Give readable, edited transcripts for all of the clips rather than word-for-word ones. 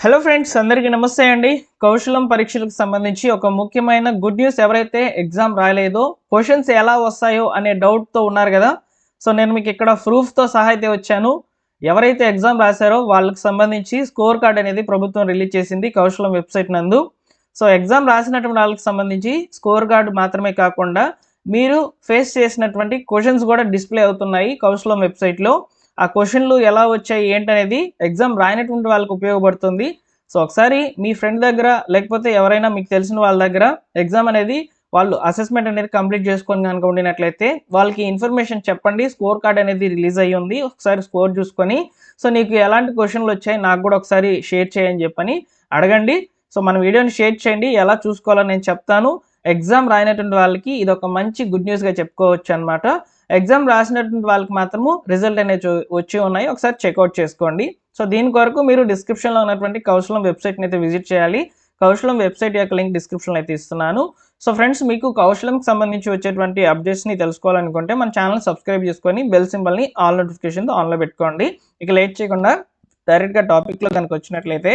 Hello friends, అందరికీ నమస్తే అండి. కౌశలం పరీక్షలకు సంబంధించి ఒక ముఖ్యమైన గుడ్ న్యూస్. ఎవరైతే ఎగ్జామ్ రాయలేదో క్వశ్చన్స్ ఎలా వస్తాయో అనే డౌట్తో ఉన్నారు కదా. సో నేను మీకు ఇక్కడ ప్రూఫ్తో సహా అయితే వచ్చాను. ఎవరైతే ఎగ్జామ్ రాశారో వాళ్ళకి సంబంధించి స్కోర్ కార్డ్ అనేది ప్రభుత్వం రిలీజ్ చేసింది కౌశలం వెబ్సైట్ నందు. సో ఎగ్జామ్ రాసినటువంటి వాళ్ళకి సంబంధించి స్కోర్ కార్డు మాత్రమే కాకుండా మీరు ఫేస్ చేసినటువంటి క్వశ్చన్స్ కూడా డిస్ప్లే అవుతున్నాయి కౌశలం వెబ్సైట్లో. ఆ క్వశ్చన్లు ఎలా వచ్చాయి ఏంటనేది ఎగ్జామ్ రాయనటువంటి వాళ్ళకి ఉపయోగపడుతుంది. సో ఒకసారి మీ ఫ్రెండ్ దగ్గర లేకపోతే ఎవరైనా మీకు తెలిసిన వాళ్ళ దగ్గర ఎగ్జామ్ అనేది వాళ్ళు అసెస్మెంట్ అనేది కంప్లీట్ చేసుకొని కనుక ఉండినట్లయితే వాళ్ళకి ఇన్ఫర్మేషన్ చెప్పండి. స్కోర్ కార్డ్ అనేది రిలీజ్ అయ్యి ఉంది, ఒకసారి స్కోర్ చూసుకొని సో నీకు ఎలాంటి క్వశ్చన్లు వచ్చాయి నాకు కూడా ఒకసారి షేర్ చేయని చెప్పని అడగండి. సో మన వీడియోని షేర్ చేయండి, ఎలా చూసుకోవాలని నేను చెప్తాను. ఎగ్జామ్ రాయనటువంటి వాళ్ళకి ఇది ఒక మంచి గుడ్ న్యూస్గా చెప్పుకోవచ్చు అనమాట. ఎగ్జామ్ రాసినటువంటి వాళ్ళకి మాత్రము రిజల్ట్ అనేది వచ్చి ఉన్నాయి, ఒకసారి చెక్అవుట్ చేసుకోండి. సో దీని కొరకు మీరు డిస్క్రిప్షన్లో ఉన్నటువంటి కౌశలం వెబ్సైట్ని అయితే విజిట్ చేయాలి. కౌశలం వెబ్సైట్ యొక్క లింక్ డిస్క్రిప్షన్లో అయితే ఇస్తున్నాను. సో ఫ్రెండ్స్, మీకు కౌశలంకి సంబంధించి వచ్చేటువంటి అప్డేట్స్ని తెలుసుకోవాలనుకుంటే మన ఛానల్ సబ్స్క్రైబ్ చేసుకొని బెల్ సింబల్ని ఆల్ నోటిఫికేషన్తో ఆన్లో పెట్టుకోండి. ఇక లేట్ చేయకుండా డైరెక్ట్గా టాపిక్లో కనుక వచ్చినట్లయితే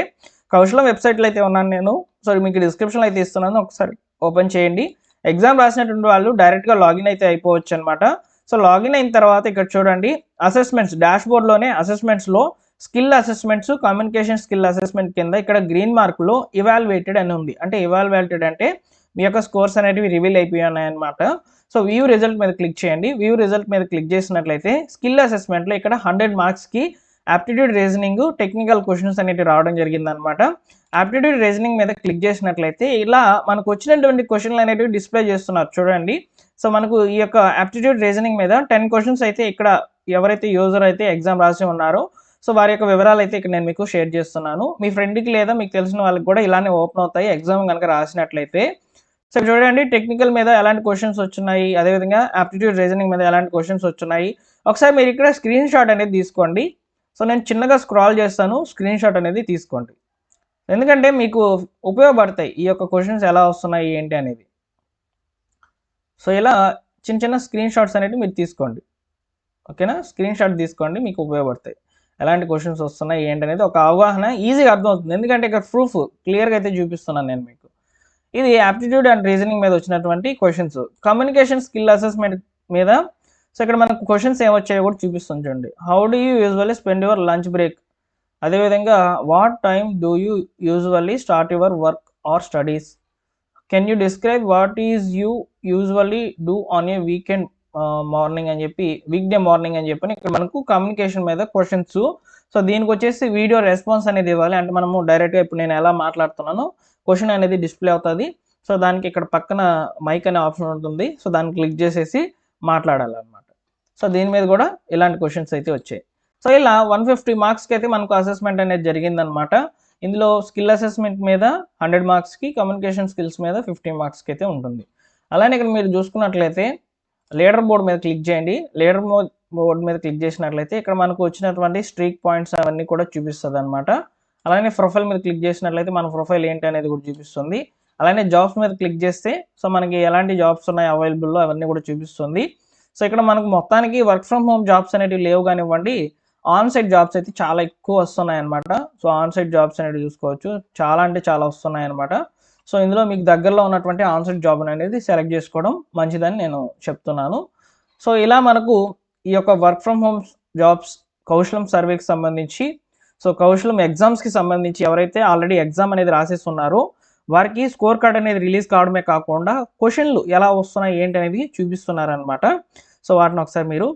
కౌశలం వెబ్సైట్లో అయితే ఉన్నాను నేను. సో మీకు డిస్క్రిప్షన్లో అయితే ఇస్తున్నాను, ఒకసారి ఓపెన్ చేయండి. ఎగ్జామ్ రాసినటువంటి వాళ్ళు డైరెక్ట్గా లాగిన్ అయితే అయిపోవచ్చు అనమాట. సో లాగిన్ అయిన తర్వాత ఇక్కడ చూడండి, అసెస్మెంట్స్ డాష్ బోర్డ్లోనే అసెస్మెంట్స్లో skill assessments, communication skill assessment కింద ఇక్కడ గ్రీన్ మార్కులో ఇవాల్యుయేటెడ్ అని ఉంది. అంటే ఇవాల్యుయేటెడ్ అంటే మీ యొక్క స్కోర్స్ అనేటివి రివీల్ అయిపోయి ఉన్నాయన్నమాట. సో వ్యూ రిజల్ట్ మీద క్లిక్ చేయండి. వ్యూ రిజల్ట్ మీద క్లిక్ చేసినట్లయితే స్కిల్ అసెస్మెంట్లో ఇక్కడ 100 మార్క్స్కి ఆప్టిట్యూడ్ రీజనింగ్, టెక్నికల్ క్వశ్చన్స్ అనేవి రావడం జరిగిందనమాట. ఆప్టిట్యూడ్ రీజనింగ్ మీద క్లిక్ చేసినట్లయితే ఇలా మనకు వచ్చినటువంటి క్వశ్చన్లు అనేవి డిస్ప్లే చేస్తున్నారు చూడండి. సో మనకు ఈ యొక్క ఆప్టిట్యూడ్ రీజనింగ్ మీద 10 క్వశ్చన్స్ అయితే ఇక్కడ ఎవరైతే యూజర్ అయితే ఎగ్జామ్ రాసి ఉన్నారో సో వారి యొక్క వివరాలు అయితే ఇక్కడ నేను మీకు షేర్ చేస్తున్నాను. మీ ఫ్రెండ్కి లేదా మీకు తెలిసిన వాళ్ళకి కూడా ఇలానే ఓపెన్ అవుతాయి ఎగ్జామ్ కనుక రాసినట్లయితే. సో చూడండి, టెక్నికల్ మీద ఎలాంటి క్వశ్చన్స్ వచ్చున్నాయి, అదేవిధంగా ఆప్టిట్యూడ్ రీజనింగ్ మీద ఎలాంటి క్వశ్చన్స్ వచ్చున్నాయి. ఒకసారి మీరు ఇక్కడ స్క్రీన్ షాట్ అనేది తీసుకోండి. సో నేను చిన్నగా స్క్రాల్ చేస్తాను, స్క్రీన్ షాట్ అనేది తీసుకోండి. ఎందుకంటే మీకు ఉపయోగపడతాయి ఈ యొక్క క్వశ్చన్స్ ఎలా వస్తున్నాయి ఏంటి అనేది. సో ఇలా చిన్న చిన్న స్క్రీన్ షాట్స్ అనేవి మీరు తీసుకోండి, ఓకేనా. స్క్రీన్ షాట్ తీసుకోండి, మీకు ఉపయోగపడతాయి. ఎలాంటి క్వశ్చన్స్ వస్తున్నాయి ఏంటి అనేది ఒక అవగాహన ఈజీగా అర్థమవుతుంది. ఎందుకంటే ఇక్కడ ప్రూఫ్ క్లియర్గా అయితే చూపిస్తున్నాను నేను మీకు. ఇది యాప్టిట్యూడ్ అండ్ రీజనింగ్ మీద వచ్చినటువంటి క్వశ్చన్స్. కమ్యూనికేషన్ స్కిల్ అసెస్మెంట్ మీద సో ఇక్కడ మనకు క్వశ్చన్స్ ఏమొచ్చాయో కూడా చూపిస్తుంది చూడండి. How do you usually spend your lunch break, అదేవిధంగా what time do you usually start your work or studies, can you describe what is you usually do on a weekend morning అని చెప్పి, week day morning అని చెప్పని ఇక్కడ మనకు communication మీద questions. So దీనికి వచ్చేసి వీడియో రెస్పాన్స్ అనేది ఇవ్వాలి. అంటే మనము డైరెక్ట్గా ఇప్పుడు నేను ఎలా మాట్లాడుతున్నానో క్వశ్చన్ అనేది డిస్ప్లే అవుతుంది. సో దానికి ఇక్కడ పక్కన మైక్ అనే ఆప్షన్ ఉంటుంది. సో దాన్ని క్లిక్ చేసేసి మాట్లాడాలన్నమాట. సో దీని మీద కూడా ఇలాంటి క్వశ్చన్స్ అయితే వచ్చాయి. సో ఇలా 150 మార్క్స్కి అయితే మనకు అసెస్మెంట్ అనేది జరిగిందనమాట. ఇందులో స్కిల్ అసెస్మెంట్ మీద 100 మార్క్స్కి, కమ్యూనికేషన్ స్కిల్స్ మీద 50 మార్క్స్కి అయితే ఉంటుంది. అలానే ఇక్కడ మీరు చూసుకున్నట్లయితే లీడర్ బోర్డ్ మీద క్లిక్ చేయండి. లీడర్ బోర్డ్ మీద క్లిక్ చేసినట్లయితే ఇక్కడ మనకు వచ్చినటువంటి స్ట్రీక్ పాయింట్స్ అవన్నీ కూడా చూపిస్తుంది అనమాట. అలానే ప్రొఫైల్ మీద క్లిక్ చేసినట్లయితే మన ప్రొఫైల్ ఏంటి అనేది కూడా చూపిస్తుంది. అలానే జాబ్స్ మీద క్లిక్ చేస్తే సో మనకి ఎలాంటి జాబ్స్ ఉన్నాయి అవైలబుల్లో అవన్నీ కూడా చూపిస్తుంది. సో ఇక్కడ మనకు మొత్తానికి వర్క్ ఫ్రమ్ హోమ్ జాబ్స్ అనేవి లేవు కానివ్వండి, ఆన్ సైట్ జాబ్స్ అయితే చాలా ఎక్కువ వస్తున్నాయి అనమాట. సో ఆన్ సైట్ జాబ్స్ అనేవి చూసుకోవచ్చు, చాలా అంటే చాలా వస్తున్నాయి అనమాట. సో ఇందులో మీకు దగ్గరలో ఉన్నటువంటి ఆన్ సైట్ జాబ్ అనేది సెలెక్ట్ చేసుకోవడం మంచిదని నేను చెప్తున్నాను. సో ఇలా మనకు ఈ యొక్క వర్క్ ఫ్రమ్ హోమ్ జాబ్స్ కౌశలం సర్వేకి సంబంధించి, సో కౌశలం ఎగ్జామ్స్కి సంబంధించి ఎవరైతే ఆల్రెడీ ఎగ్జామ్ అనేది రాసేస్తున్నారో వారికి స్కోర్ కార్డ్ అనేది రిలీజ్ కావడమే కాకుండా క్వశ్చన్లు ఎలా వస్తున్నాయి ఏంటి అనేది చూపిస్తున్నారనమాట. సో వాటిని ఒకసారి మీరు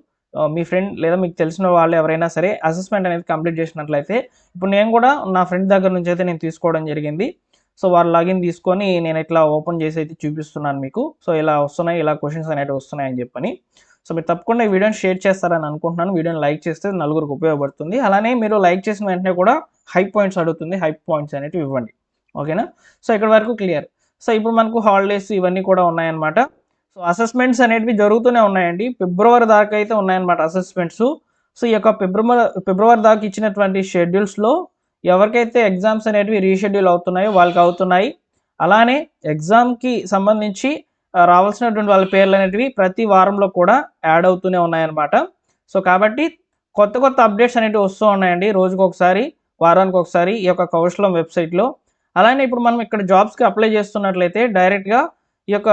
మీ ఫ్రెండ్ లేదా మీకు తెలిసిన వాళ్ళు ఎవరైనా సరే అసెస్మెంట్ అనేది కంప్లీట్ చేసినట్లయితే, ఇప్పుడు నేను కూడా నా ఫ్రెండ్ దగ్గర నుంచి అయితే నేను తీసుకోవడం జరిగింది. సో వాళ్ళ లాగిన్ తీసుకొని నేను ఇట్లా ఓపెన్ చేసి అయితే చూపిస్తున్నాను మీకు. సో ఇలా వస్తున్నాయి, ఇలా క్వశ్చన్స్ అనేవి వస్తున్నాయి అని చెప్పని. సో మీరు తప్పకుండా ఈ వీడియోని షేర్ చేస్తారని అనుకుంటున్నాను. వీడియోని లైక్ చేస్తే నలుగురికి ఉపయోగపడుతుంది. అలానే మీరు లైక్ చేసిన వెంటనే కూడా హై పాయింట్స్ అడుగుతుంది, హై పాయింట్స్ అనేవి ఇవ్వండి, ఓకేనా. సో ఇక్కడ వరకు క్లియర్. సో ఇప్పుడు మనకు హాలిడేస్ ఇవన్నీ కూడా ఉన్నాయన్నమాట. సో అసెస్మెంట్స్ అనేవి జరుగుతూనే ఉన్నాయండి. ఫిబ్రవరి దాకా అయితే ఉన్నాయన్నమాట అసెస్మెంట్స్. సో ఈ యొక్క ఫిబ్రవరి దాకా ఇచ్చినటువంటి షెడ్యూల్స్లో ఎవరికైతే ఎగ్జామ్స్ అనేటివి రీషెడ్యూల్ అవుతున్నాయో వాళ్ళకి అవుతున్నాయి. అలానే ఎగ్జామ్కి సంబంధించి రావాల్సినటువంటి వాళ్ళ పేర్లు అనేటివి ప్రతి వారంలో కూడా యాడ్ అవుతూనే ఉన్నాయన్నమాట. సో కాబట్టి కొత్త కొత్త అప్డేట్స్ అనేవి వస్తూ ఉన్నాయండి రోజుకొకసారి. వారానికి ఒకసారి ఈ యొక్క కౌశలం వెబ్సైట్లో. అలానే ఇప్పుడు మనం ఇక్కడ జాబ్స్కి అప్లై చేస్తున్నట్లయితే డైరెక్ట్గా ఈ యొక్క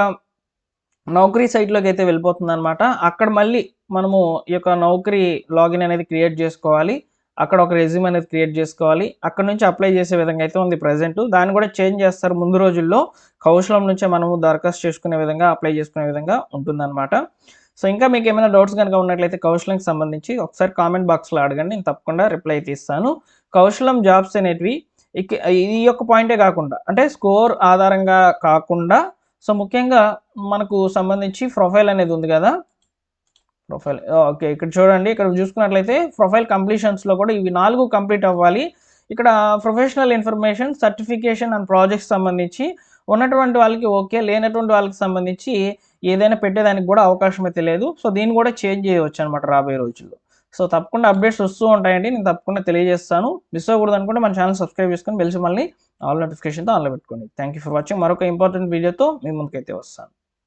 నౌకరీ సైట్లోకి అయితే వెళ్ళిపోతుందన్నమాట. అక్కడ మళ్ళీ మనము ఈ యొక్క నౌకరీ లాగిన్ అనేది క్రియేట్ చేసుకోవాలి. అక్కడ ఒక రెజ్యూమ్ అనేది క్రియేట్ చేసుకోవాలి. అక్కడ నుంచి అప్లై చేసే విధంగా అయితే ఉంది ప్రెజెంట్. దాన్ని కూడా చేంజ్ చేస్తారు ముందు రోజుల్లో. కౌశలం నుంచే మనము దరఖాస్తు చేసుకునే విధంగా, అప్లై చేసుకునే విధంగా ఉంటుందన్నమాట. సో ఇంకా మీకు ఏమైనా డౌట్స్ కనుక ఉన్నట్లయితే కౌశలంకి సంబంధించి ఒకసారి కామెంట్ బాక్స్లో అడగండి, నేను తప్పకుండా రిప్లై అయితే ఇస్తాను. కౌశలం జాబ్స్ అనేటివి ఈ యొక్క పాయింటే కాకుండా, అంటే స్కోర్ ఆధారంగా కాకుండా, సో ముఖ్యంగా మనకు సంబంధించి ప్రొఫైల్ అనేది ఉంది కదా, ప్రొఫైల్ ఓకే, ఇక్కడ చూడండి, ఇక్కడ చూసుకున్నట్లయితే ప్రొఫైల్ కంప్లీషన్స్లో కూడా ఇవి 4 కంప్లీట్ అవ్వాలి. ఇక్కడ professional information, certification and projects సంబంధించి ఉన్నటువంటి వాళ్ళకి ఓకే, లేనటువంటి వాళ్ళకి సంబంధించి ఏదైనా పెట్టేదానికి కూడా అవకాశం అయితే లేదు. సో దీన్ని కూడా చేంజ్ చేయవచ్చు అనమాట రాబోయే రోజుల్లో. సో తప్పకుండా అప్డేట్స్ వస్తూ ఉంటాయండి, నేను తప్పకుండా తెలియజేస్తాను. మిస్ అవ్వకూడదు అనుకుంటే మన ఛానల్ సబ్స్క్రైబ్ చేసుకొని బెల్ సింబల్ని ఆల్ నోటిఫికేషన్తో ఆన్లో పెట్టుకోండి. Thank you for watching. మరొక ఇంపార్టెంట్ వీడియోతో మీ ముందుకైతే వస్తాను.